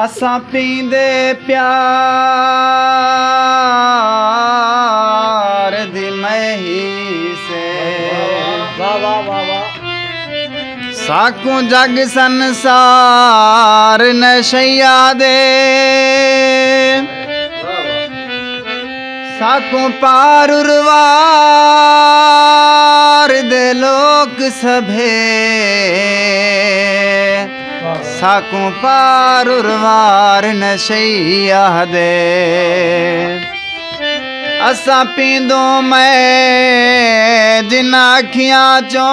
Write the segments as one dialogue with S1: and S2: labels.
S1: असां पींदे प्यार दी मही से
S2: वाह वाह वाह वाह
S1: साकू जग संसार नशैया दे साकू पार उर्वार दे लोक सभे साकू पार उर्वार नशैया दे असां पींदो मैं जिन अखियां चो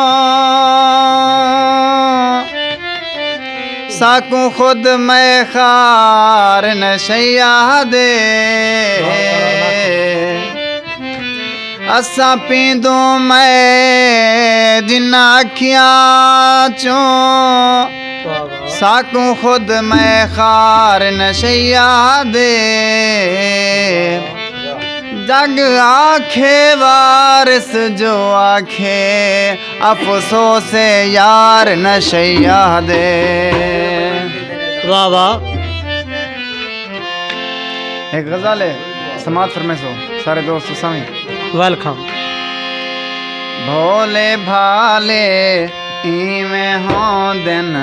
S1: साकू खुद मैं खार नशैया दे असां पींदो मैं जिन अखियां चो साकू खुद मैं खार नशैया दे जग आखे वारिस जो आखे अफसोस यार नशैया दे
S2: वाह वाह
S1: एक गज़ल है समात फरमेसो सारे दोस्त सामी
S2: वेलकम
S1: भोले भाले इवें हों दिन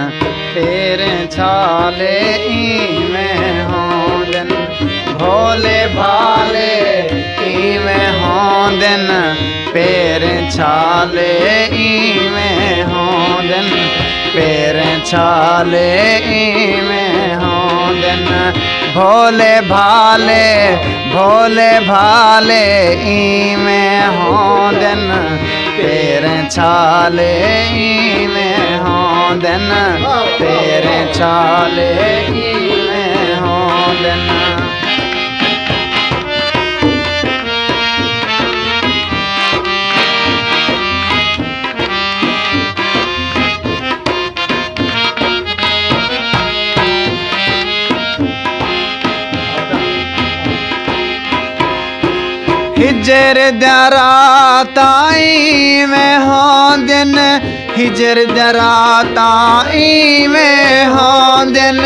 S1: तेरे छाले इवें हों दिन भोले भाले इवें हों दिन पैर छाले इवें हों दिन पैर छाले इवें हों दिन भोले भाले इवें हों दिन पैर छाले इवें हों दिन पैर छाले इवें हों दिन हिजर दरा ताई में हों दिन हिजर दरा ताई में हों दिन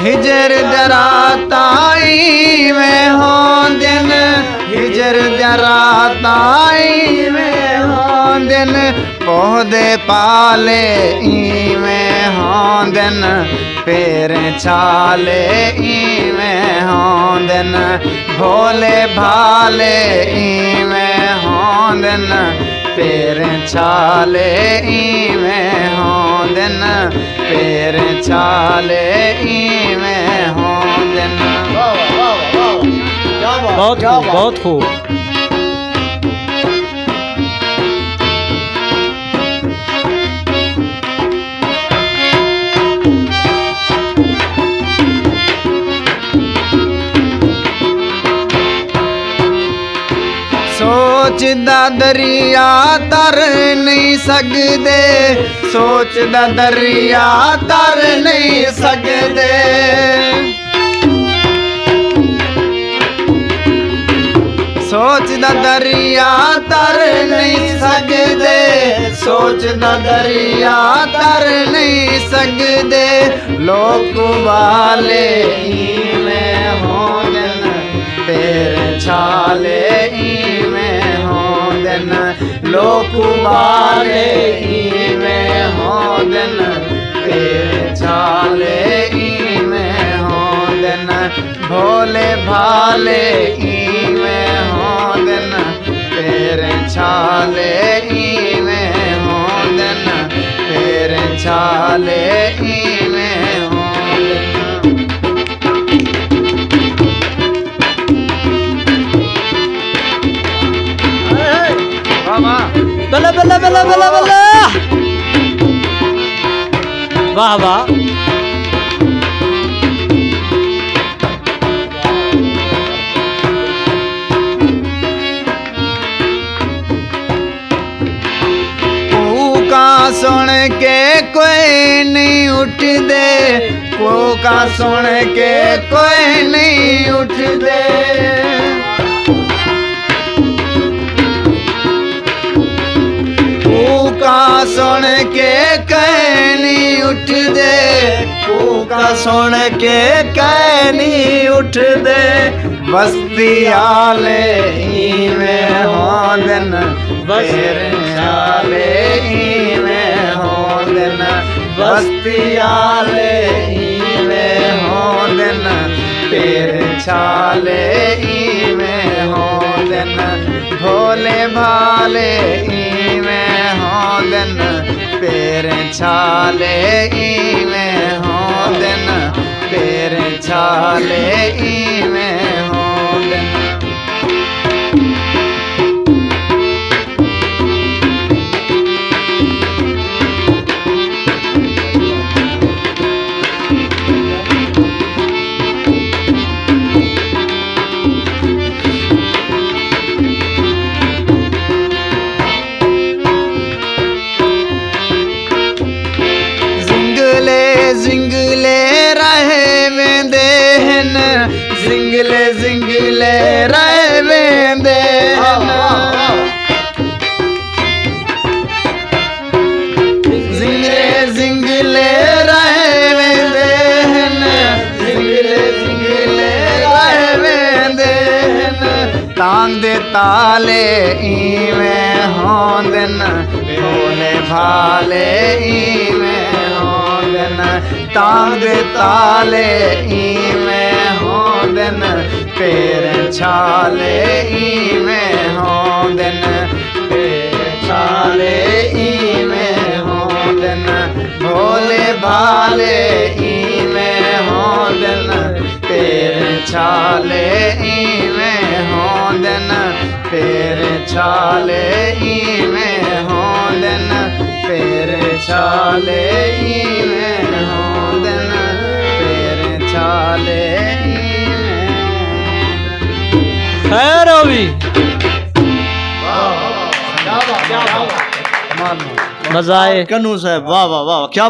S1: हिजर दरा ताई में हों दिन हिजर दरा ताई में हों दिन पौधे पाले इवें हों दिन पैर छाले इवें हों दिन भोले भाले इवें हों दिन पैर छाले इवें हों दिन पैर छाले इवें हों दिन
S2: बहुत खूब बहुत खूब
S1: सोचदा दरिया तर नहीं सकदे सोचदा दरिया तर नहीं सकदे सोचदा दरिया तर नहीं सकदे सोचदा दरिया तर नहीं सकदे लोक वाले इवें हों दिन पैर छाले इवें हों दिन लोक वाले इवें हों दिन पैर छाले इवें हों दिन भोले भाले इवें हों दिन पैर छाले इवें हों दिन पैर छाले इवें हों दिन
S2: बल्ला बल्ला बल्ला बल्ला बल्ला वाह वाह
S1: सुन के कोई नहीं उठ दे कोका सुन के कोई नहीं उठ दे सुन के कहनी उठ दे, कूका सुन के कहनी उठ दे। बस्ती आले में होंदन, बस्ती आले में होंदन, बस्ती आले में होंदन, पेर छाले में होंदन, भोले भाले में होंदन, पेर छाले में होंदन, पेर छाले में होंदन। जिंगले रहे वेंदे हन, जिंगले जिंगले रहे वेंदे हन, जिंगले जिंगले रहे वेंदे हन, जिंगले जिंगले रहे वेंदे हन। तांग दे ताले में होंदन, भोले भाले में तांग ताले में होंदन, पेर छाले में होंदन, पेर छाले में होंदन, भोले भाले में होंदन, पेर छाले में होंदन, पेर छाले में होंदन, पेर छाले में होंदन, पेर छाले में।
S2: खैर होगी, मजा आए।
S3: कन्नू साहब वाह वाह वाह क्या